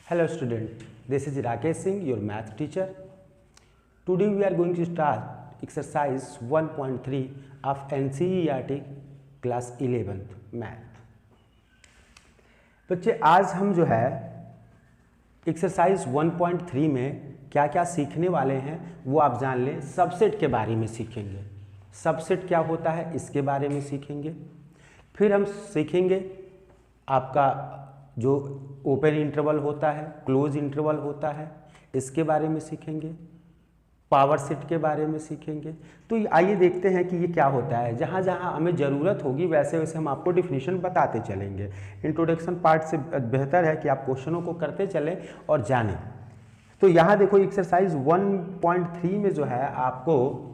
Hello student, this is Rakesh Singh, your math teacher. Today we are going to start exercise 1.3 of NCERT class 11th math. बच्चे आज हम जो है exercise 1.3 में क्या क्या सीखने वाले हैं वो आप जान लें। सबसेट के बारे में सीखेंगे, सबसेट क्या होता है इसके बारे में सीखेंगे। फिर हम सीखेंगे आपका जो ओपन इंटरवल होता है, क्लोज इंटरवल होता है, इसके बारे में सीखेंगे। पावर सेट के बारे में सीखेंगे। तो आइए देखते हैं कि ये क्या होता है। जहाँ जहाँ हमें ज़रूरत होगी वैसे वैसे हम आपको डिफिनीशन बताते चलेंगे। इंट्रोडक्शन पार्ट से बेहतर है कि आप क्वेश्चनों को करते चलें और जानें। तो यहाँ देखो एक्सरसाइज 1.3 में जो है आपको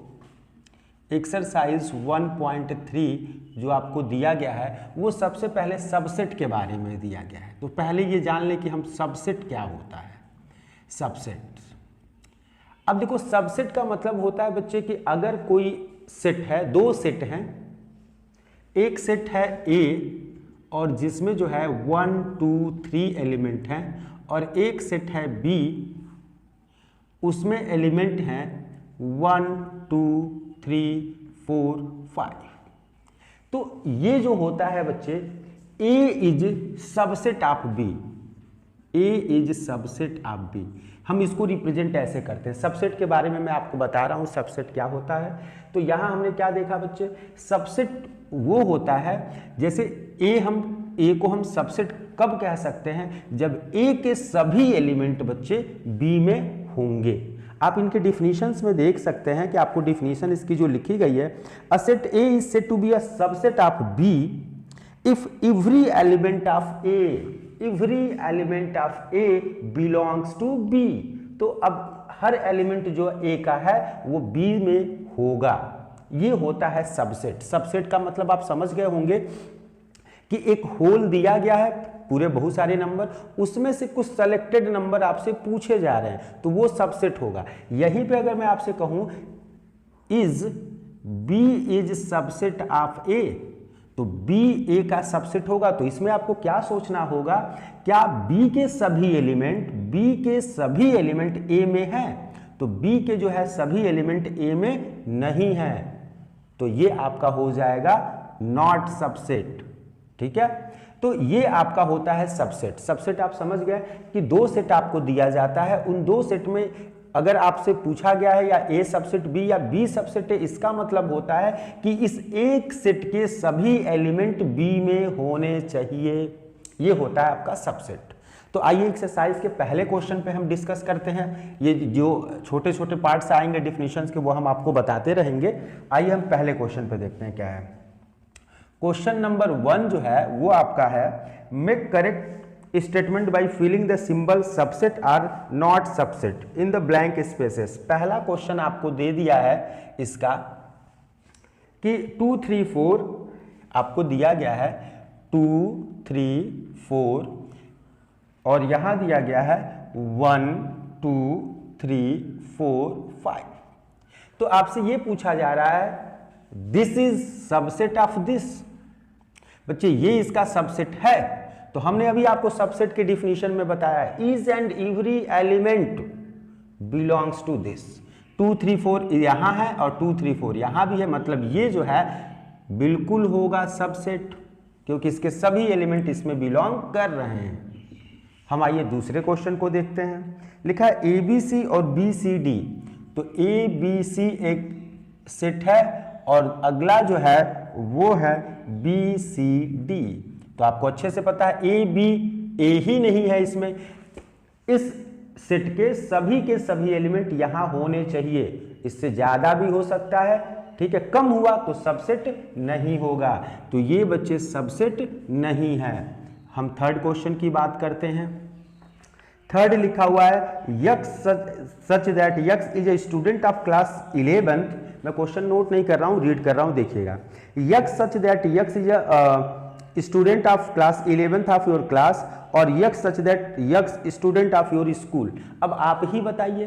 एक्सरसाइज 1.3 जो आपको दिया गया है वो सबसे पहले सबसेट के बारे में दिया गया है। तो पहले ये जान लें कि हम सबसेट क्या होता है। सबसेट, अब देखो सबसेट का मतलब होता है बच्चे कि अगर कोई सेट है, दो सेट हैं, एक सेट है ए और जिसमें जो है 1 2 3 एलिमेंट हैं और एक सेट है बी, उसमें एलिमेंट हैं 1 2 3 4 5। तो ये जो होता है बच्चे A is subset of B, A is subset of B. हम इसको रिप्रेजेंट ऐसे करते हैं। सबसेट के बारे में मैं आपको बता रहा हूं सबसेट क्या होता है। तो यहां हमने क्या देखा बच्चे, सबसेट वो होता है जैसे A को हम सबसेट कब कह सकते हैं, जब A के सभी एलिमेंट बच्चे B में होंगे। आप इनके डिफिनीशंस में देख सकते हैं कि आपको डिफिनीशन इसकी जो लिखी गई है, a set A is said to be a subset of B if every element of A, every element of A belongs to B। तो अब हर एलिमेंट जो A का है वो B में होगा। ये होता है सबसेट। सबसेट का मतलब आप समझ गए होंगे कि एक होल दिया गया है, पूरे बहुत सारे नंबर, उसमें से कुछ सेलेक्टेड नंबर आपसे पूछे जा रहे हैं तो वो सबसेट होगा। यहीं पे अगर मैं आपसे कहूं is B is subset of A, तो बी ए का सबसेट होगा। तो इसमें आपको क्या सोचना होगा, क्या बी के सभी एलिमेंट ए में हैं? तो बी के जो है सभी एलिमेंट ए में नहीं है, तो ये आपका हो जाएगा नॉट सबसेट। ठीक है, तो ये आपका होता है सबसेट। सबसेट आप समझ गए कि दो सेट आपको दिया जाता है, उन दो सेट में अगर आपसे पूछा गया है या ए सबसेट बी या बी सबसेट ए, इसका मतलब होता है कि इस एक सेट के सभी एलिमेंट बी में होने चाहिए। ये होता है आपका सबसेट। तो आइए एक्सरसाइज के पहले क्वेश्चन पे हम डिस्कस करते हैं। ये जो छोटे छोटे पार्ट्स आएंगे डिफिनीशंस के वो हम आपको बताते रहेंगे। आइए हम पहले क्वेश्चन पे देखते हैं क्या है। क्वेश्चन नंबर 1 जो है वो आपका है, make correct statement by filling the symbol subset or not subset in the blank spaces. पहला क्वेश्चन आपको दे दिया है इसका कि 2 3 4 आपको दिया गया है 2 3 4 और यहां दिया गया है 1 2 3 4 5। तो आपसे ये पूछा जा रहा है this is subset of this. बच्चे ये इसका सबसेट है। तो हमने अभी आपको सबसेट के डिफिनीशन में बताया is and every element belongs to this. 2 3 4 यहां है और 2 3 4 यहां भी है, मतलब ये जो है बिल्कुल होगा सबसेट क्योंकि इसके सभी एलिमेंट इसमें बिलोंग कर रहे हैं। हम आइए दूसरे क्वेश्चन को देखते हैं। लिखा है ABC और BCD। तो ABC एक सेट है और अगला जो है वो है BCD। तो आपको अच्छे से पता है A ही नहीं है इसमें, इस सेट के सभी एलिमेंट यहां होने चाहिए। इससे ज्यादा भी हो सकता है, ठीक है, कम हुआ तो सबसेट नहीं होगा। तो ये बच्चे सबसेट नहीं है। हम थर्ड क्वेश्चन की बात करते हैं। थर्ड लिखा हुआ है x such that x is a student of class 11th। मैं क्वेश्चन नोट नहीं कर रहा हूं, रीड कर रहा हूं, देखिएगा। X such that x is a student of class 11th of your class और x such that x student of your school. अब आप ही बताइए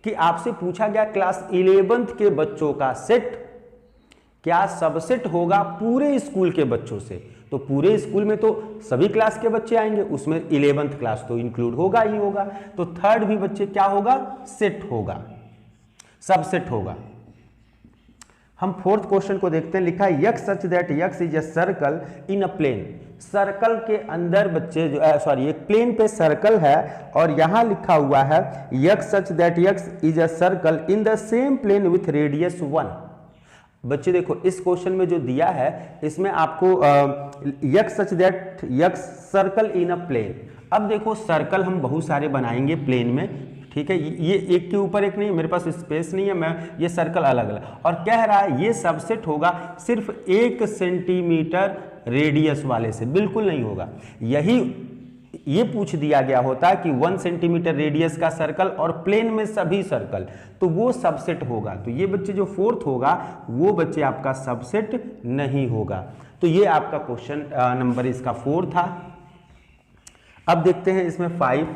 कि आपसे पूछा गया क्लास 11th के बच्चों का सेट क्या सबसेट होगा पूरे स्कूल के बच्चों से। तो पूरे स्कूल में तो सभी क्लास के बच्चे आएंगे, उसमें 11th क्लास तो इंक्लूड होगा ही होगा, तो थर्ड भी बच्चे क्या होगा, सेट होगा, सबसेट होगा। हम फोर्थ क्वेश्चन को देखते हैं। लिखा है x such that x is a circle in a plane. Circle के अंदर बच्चे जो सॉरी एक प्लेन पे सर्कल है और यहां लिखा हुआ है x such that x is a circle in the same plane with radius 1। बच्चे देखो इस क्वेश्चन में जो दिया है इसमें आपको x such that x circle in a plane. अब देखो सर्कल हम बहुत सारे बनाएंगे प्लेन में, ठीक है, ये एक के ऊपर एक नहीं, मेरे पास स्पेस नहीं है, मैं ये सर्कल अलग अलग, और कह रहा है ये सबसेट होगा सिर्फ 1 सेंटीमीटर रेडियस वाले से, बिल्कुल नहीं होगा। यही ये पूछ दिया गया होता है कि 1 सेंटीमीटर रेडियस का सर्कल और प्लेन में सभी सर्कल, तो वो सबसेट होगा। तो ये बच्चे जो फोर्थ होगा वो बच्चे आपका सबसेट नहीं होगा। तो ये आपका क्वेश्चन नंबर इसका 4 था। अब देखते हैं इसमें 5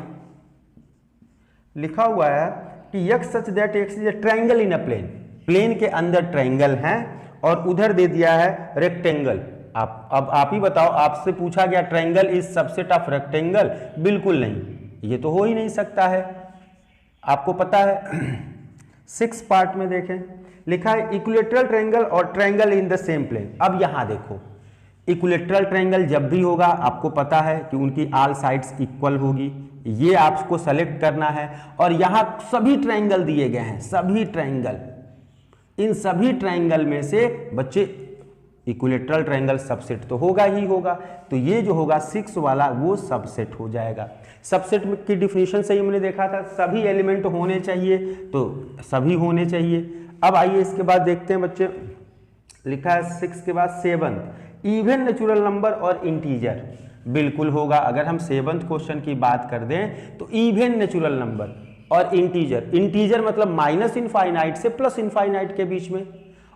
लिखा हुआ है कि x such that x is a triangle in a plane. Plane के अंदर ट्रायंगल है और उधर दे दिया है रेक्टेंगल। अब आप ही बताओ, आपसे पूछा गया triangle is subset of rectangle, बिल्कुल नहीं, ये तो हो ही नहीं सकता है, आपको पता है। 6 पार्ट में देखें, लिखा है इक्विलैटरल ट्रायंगल और triangle in the same plane. अब यहां देखो इक्विलैटरल ट्रायंगल जब भी होगा आपको पता है कि उनकी ऑल साइड्स इक्वल होगी, ये आपको सेलेक्ट करना है। और यहां सभी ट्रायंगल दिए गए हैं, सभी ट्रायंगल, इन सभी ट्रायंगल में से बच्चे इक्विलैटरल ट्रायंगल सबसेट तो होगा ही होगा। तो ये जो होगा 6 वाला वो सबसेट हो जाएगा। सबसेट की डिफिनीशन से ही हमने देखा था सभी एलिमेंट होने चाहिए, तो सभी होने चाहिए। अब आइए इसके बाद देखते हैं बच्चे, लिखा है 6 के बाद 7 इवन नेचुरल नंबर और इंटीजर, बिल्कुल होगा। अगर हम 7th क्वेश्चन की बात कर दें तो इवन नेचुरल नंबर और इंटीजर, इंटीजर मतलब माइनस इनफाइनाइट से प्लस इनफाइनाइट के बीच में,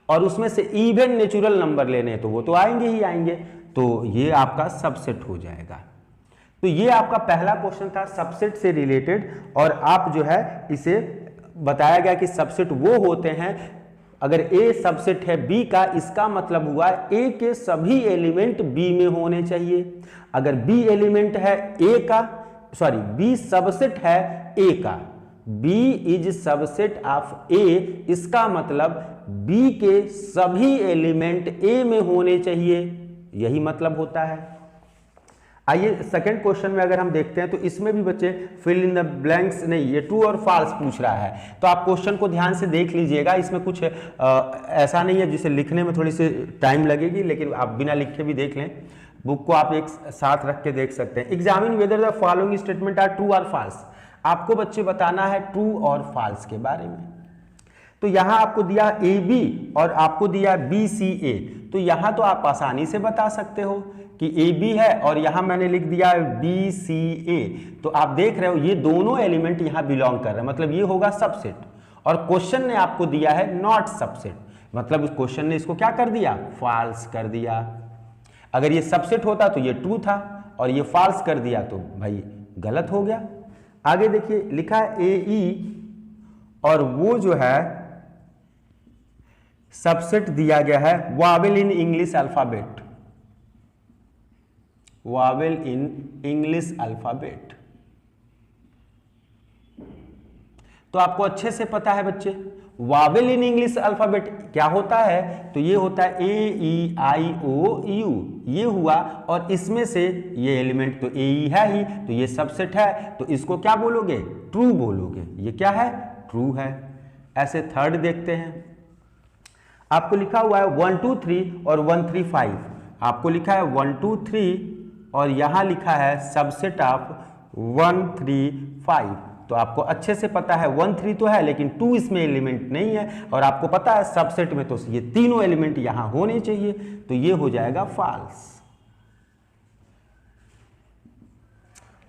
और उसमें से इवन नेचुरल नंबर लेने तो वो तो आएंगे ही आएंगे, तो ये आपका सबसेट हो जाएगा। तो ये आपका पहला क्वेश्चन था सबसेट से रिलेटेड, और आप जो है इसे बताया गया कि सबसेट वो होते हैं अगर ए सबसेट है बी का, इसका मतलब हुआ ए के सभी एलिमेंट बी में होने चाहिए। अगर बी एलिमेंट है ए का, सॉरी बी सबसेट है ए का, बी इज सबसेट ऑफ ए, इसका मतलब बी के सभी एलिमेंट ए में होने चाहिए, यही मतलब होता है। आइए सेकंड क्वेश्चन में अगर हम देखते हैं तो इसमें भी बच्चे फिल इन द ब्लैंक्स नहीं, ये ट्रू और फॉल्स पूछ रहा है, तो आप क्वेश्चन को ध्यान से देख लीजिएगा। इसमें कुछ ऐसा नहीं है जिसे लिखने में थोड़ी सी टाइम लगेगी, लेकिन आप बिना लिखे भी देख लें, बुक को आप एक साथ रख के देख सकते हैं। Examine whether the following statement are true और फॉल्स। आपको बच्चे बताना है ट्रू और फॉल्स के बारे में। तो यहां आपको दिया ए बी और आपको दिया बी सी ए, तो यहां तो आप आसानी से बता सकते हो कि ए बी है और यहां मैंने लिख दिया बी सी ए, तो आप देख रहे हो ये दोनों एलिमेंट यहां बिलोंग कर रहे हैं, मतलब ये होगा सबसेट। और क्वेश्चन ने आपको दिया है नॉट सबसेट, मतलब उस क्वेश्चन ने इसको क्या कर दिया, फॉल्स कर दिया। अगर ये सबसेट होता तो ये ट्रू था, और ये फॉल्स कर दिया तो भाई गलत हो गया। आगे देखिए लिखा है ए ई, और वो जो है सबसेट दिया गया है Wavell in English alphabet, Wavell in English alphabet. तो आपको अच्छे से पता है बच्चे वावेल इन इंग्लिश अल्फाबेट क्या होता है, तो ये होता है ए ई आई ओ यू, ये हुआ, और इसमें से ये एलिमेंट तो ए ई है ही, तो ये सबसेट है, तो इसको क्या बोलोगे, ट्रू बोलोगे। ये क्या है, ट्रू है। ऐसे थर्ड देखते हैं, आपको लिखा हुआ है 1 2 3 और 1 3 5, आपको लिखा है 1 2 3 और यहां लिखा है सबसेट ऑफ 1 3 5, तो आपको अच्छे से पता है 1 3 तो है लेकिन 2 इसमें एलिमेंट नहीं है, और आपको पता है सबसेट में तो ये तीनों एलिमेंट यहां होने चाहिए, तो ये हो जाएगा फॉल्स।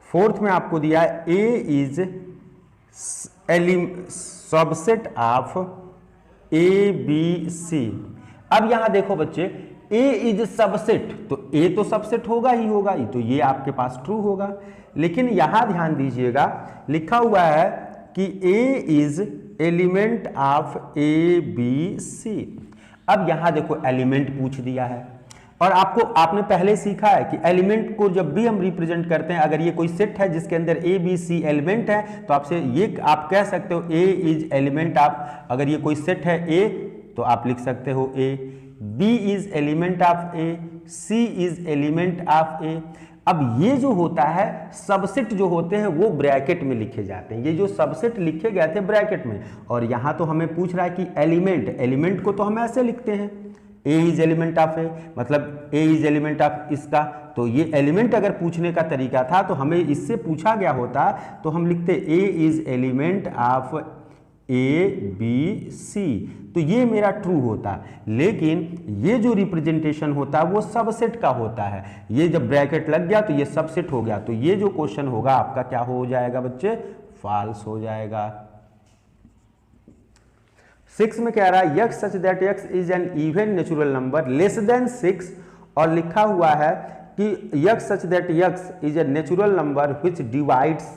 फोर्थ में आपको दिया है A is subset of A B C. अब यहां देखो बच्चे ए इज सबसेट, तो ए तो सबसेट होगा ही होगा, तो ये आपके पास ट्रू होगा। लेकिन यहां ध्यान दीजिएगा लिखा हुआ है कि A is element of A B C. अब यहां देखो एलिमेंट पूछ दिया है, और आपने पहले सीखा है कि एलिमेंट को जब भी हम रिप्रेजेंट करते हैं, अगर ये कोई सेट है जिसके अंदर ए बी सी एलिमेंट है, तो आपसे ये आप कह सकते हो ए इज एलिमेंट ऑफ, अगर ये कोई सेट है ए तो आप लिख सकते हो A, B is element of A, C is element of A. अब ये जो होता है सबसेट जो होते हैं वो ब्रैकेट में लिखे जाते हैं, ये जो सबसेट लिखे गए थे ब्रैकेट में, और यहां तो हमें पूछ रहा है कि एलिमेंट को तो हम ऐसे लिखते हैं ए इज एलिमेंट ऑफ ए, मतलब ए इज एलिमेंट ऑफ इसका, तो ये एलिमेंट अगर पूछने का तरीका था तो हमें इससे पूछा गया होता तो हम लिखते A is element of A B C, तो ये मेरा ट्रू होता। लेकिन ये जो रिप्रेजेंटेशन होता है वो सबसेट का होता है, ये जब ब्रैकेट लग गया तो ये सबसेट हो गया, तो ये जो क्वेश्चन होगा आपका क्या हो जाएगा बच्चे, फॉल्स हो जाएगा। 6 में कह रहा है x such that x is an even natural number less than 6, और लिखा हुआ है कि x such that x is a natural number which divides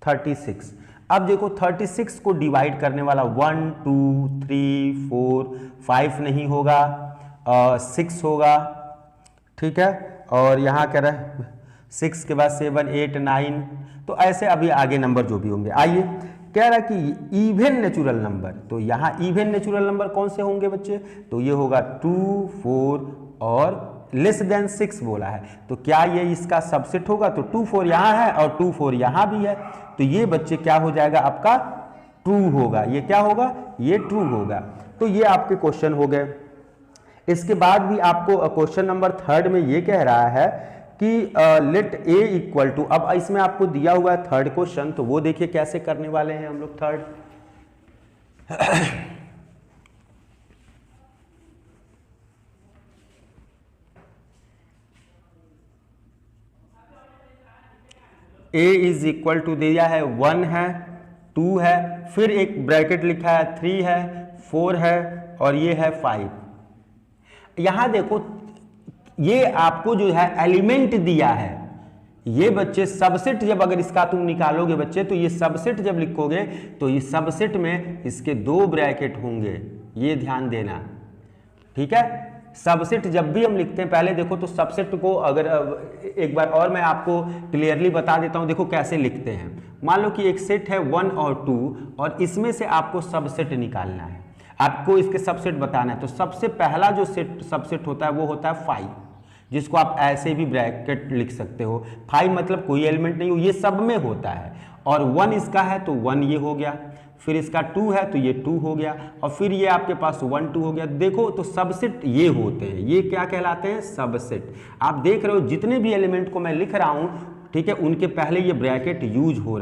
36। अब देखो 36 को डिवाइड करने वाला 1 2 3 4 5 नहीं होगा, 6 होगा, ठीक है, और यहाँ कह रहा है 6 के बाद 7 8 9, तो ऐसे अभी आगे नंबर जो भी होंगे। आइए कह रहा है कि इवन नेचुरल नंबर, तो यहाँ इवन नेचुरल नंबर कौन से होंगे बच्चे, तो ये होगा 2 4 और लेस देन 6 बोला है, तो क्या ये इसका सबसेट होगा, तो 2 4 यहाँ है और 2 4 यहाँ भी है, तो ये बच्चे क्या हो जाएगा आपका ट्रू होगा, ये क्या होगा, ये ट्रू होगा। तो ये आपके क्वेश्चन हो गए। इसके बाद भी आपको क्वेश्चन नंबर 3 में ये कह रहा है कि लेट ए इक्वल टू, अब इसमें आपको दिया हुआ है 3rd क्वेश्चन, तो वो देखिए कैसे करने वाले हैं हम लोग 3rd। A is equal to दिया है 1 है 2 है, फिर एक ब्रैकेट लिखा है 3 है 4 है और ये है 5। यहां देखो ये आपको जो है एलिमेंट दिया है, ये बच्चे सबसेट जब अगर इसका तुम निकालोगे बच्चे, तो ये सबसेट जब लिखोगे तो ये सबसेट में इसके 2 ब्रैकेट होंगे, ये ध्यान देना, ठीक है। सबसेट जब भी हम लिखते हैं, पहले देखो तो सबसेट को अगर एक बार और मैं आपको क्लियरली बता देता हूं, देखो कैसे लिखते हैं। मान लो कि एक सेट है 1 और 2 और इसमें से आपको सबसेट निकालना है, आपको इसके सबसेट बताना है, तो सबसे पहला जो सेट सबसेट होता है वो होता है 5, जिसको आप ऐसे भी ब्रैकेट लिख सकते हो। 5 मतलब कोई एलिमेंट नहीं हो, ये सब में होता है, और 1 इसका है तो 1 ये हो गया, फिर इसका 2 है तो ये 2 हो गया, और फिर ये आपके पास 1 2 हो गया। देखो तो सबसेट ये होते हैं, ये क्या कहलाते हैं, सबसेट। आप देख रहे हो जितने भी एलिमेंट को मैं लिख रहा हूं, ठीक है, उनके पहले ये ब्रैकेट यूज हो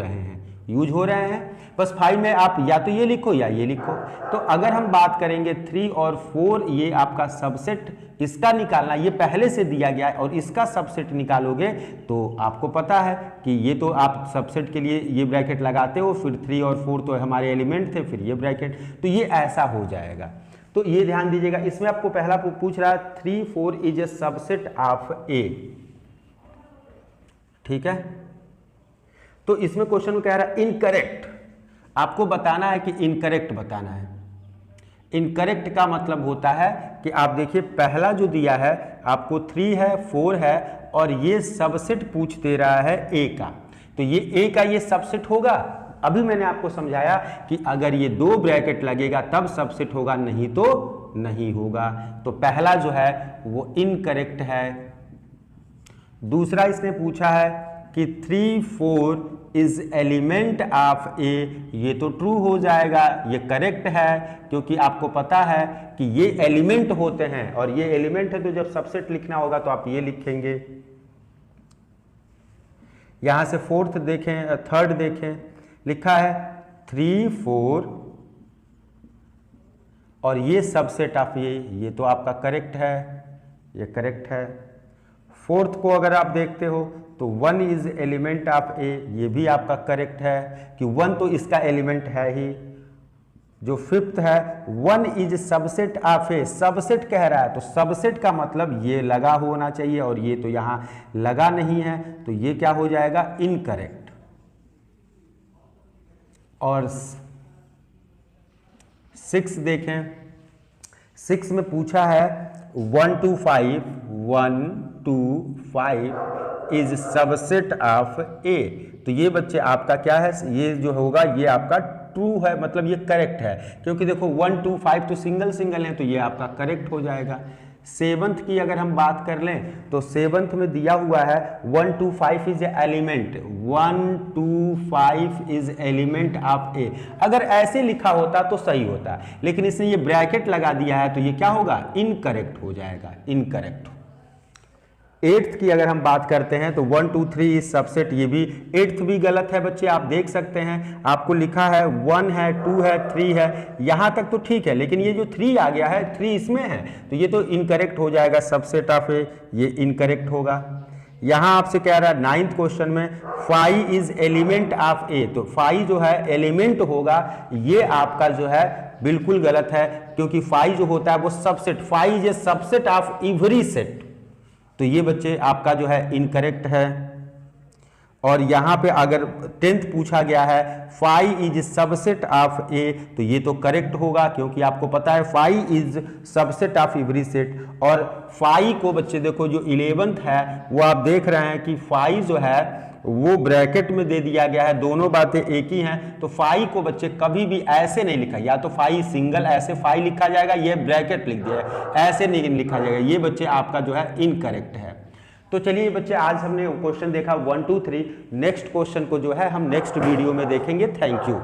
रहे हैं, बस 5 में आप या तो ये लिखो या ये लिखो। तो अगर हम बात करेंगे 3 और 4, ये आपका सबसेट, इसका निकालना ये पहले से दिया गया है, और इसका सबसेट निकालोगे तो आपको पता है कि ये तो आप सबसेट के लिए ये ब्रैकेट लगाते हो, फिर 3 और 4 तो हमारे एलिमेंट थे, फिर ये ब्रैकेट, तो ये ऐसा हो जाएगा। तो ये ध्यान दीजिएगा, इसमें आपको पहला पूछ रहा है 3 4 इज ए सबसेट ऑफ ए, ठीक है। तो इसमें क्वेश्चन में कह रहा है इनकरेक्ट, आपको बताना है कि इनकरेक्ट बताना है। इनकरेक्ट का मतलब होता है कि आप देखिए पहला जो दिया है आपको 3 है 4 है और ये सबसेट पूछ दे रहा है ए का, तो ये ए का ये सबसेट होगा। अभी मैंने आपको समझाया कि अगर ये 2 ब्रैकेट लगेगा तब सबसेट होगा, नहीं तो नहीं होगा। तो पहला जो है वो इनकरेक्ट है। दूसरा इसने पूछा है कि 3 4 इज एलिमेंट ऑफ ए, ये तो ट्रू हो जाएगा, ये करेक्ट है, क्योंकि आपको पता है कि ये एलिमेंट होते हैं, और ये एलिमेंट है तो जब सबसेट लिखना होगा तो आप ये लिखेंगे। यहां से 4th देखें, 3rd देखें, लिखा है 3 4 और ये सबसेट ऑफ ये तो आपका करेक्ट है, ये करेक्ट है। 4th को अगर आप देखते हो तो 1 इज एलिमेंट ऑफ ए, ये भी आपका करेक्ट है कि 1 तो इसका एलिमेंट है ही। जो 5th है 1 is subset of A, subset कह रहा है तो सबसेट का मतलब ये लगा होना चाहिए, और ये तो यहां लगा नहीं है, तो ये क्या हो जाएगा, इनकरेक्ट। और 6 देखें, 6 में पूछा है 1 to 5 is subset of A. तो ये बच्चे आपका क्या है, ये जो होगा ये आपका ट्रू है, मतलब ये करेक्ट है, क्योंकि देखो 1 to 5 तो सिंगल सिंगल है, तो ये आपका करेक्ट हो जाएगा। सेवंथ की अगर हम बात कर लें तो सेवंथ में दिया हुआ है 1 to 5 is element, 1 to 5 is element of A. अगर ऐसे लिखा होता तो सही होता, लेकिन इसने ये ब्रैकेट लगा दिया है, तो ये क्या होगा, इनकरेक्ट हो जाएगा, इनकरेक्ट। एट्थ की अगर हम बात करते हैं तो 1 to 3 इज सबसेट, ये भी एट्थ भी गलत है बच्चे, आप देख सकते हैं आपको लिखा है 1 है, 2 है, 3 है, यहां तक तो ठीक है, लेकिन ये जो 3 आ गया है, 3 इसमें है, तो ये तो इनकरेक्ट हो जाएगा, सबसेट ऑफ ए, ये इनकरेक्ट होगा। यहां आपसे कह रहा है 9th क्वेश्चन में 5 इज एलिमेंट ऑफ ए, तो 5 जो है एलिमेंट होगा, ये आपका जो है बिल्कुल गलत है, क्योंकि 5 जो होता है वो subset, 5 is a subset of every set, तो ये बच्चे आपका जो है इनकरेक्ट है। और यहां पे अगर 10th पूछा गया है 5 इज सबसेट ऑफ ए, तो ये तो करेक्ट होगा, क्योंकि आपको पता है 5 is subset of every set. और 5 को बच्चे देखो जो 11th है वो आप देख रहे हैं कि 5 जो है वो ब्रैकेट में दे दिया गया है, दोनों बातें एक ही हैं, तो 5 को बच्चे कभी भी ऐसे नहीं लिखा, या तो 5 सिंगल ऐसे 5 लिखा जाएगा, ये ब्रैकेट लिख दिया है, ऐसे नहीं लिखा जाएगा, ये बच्चे आपका जो है इनकरेक्ट है। तो चलिए बच्चे आज हमने क्वेश्चन देखा 1 to 3, नेक्स्ट क्वेश्चन को जो है हम नेक्स्ट वीडियो में देखेंगे। Thank you.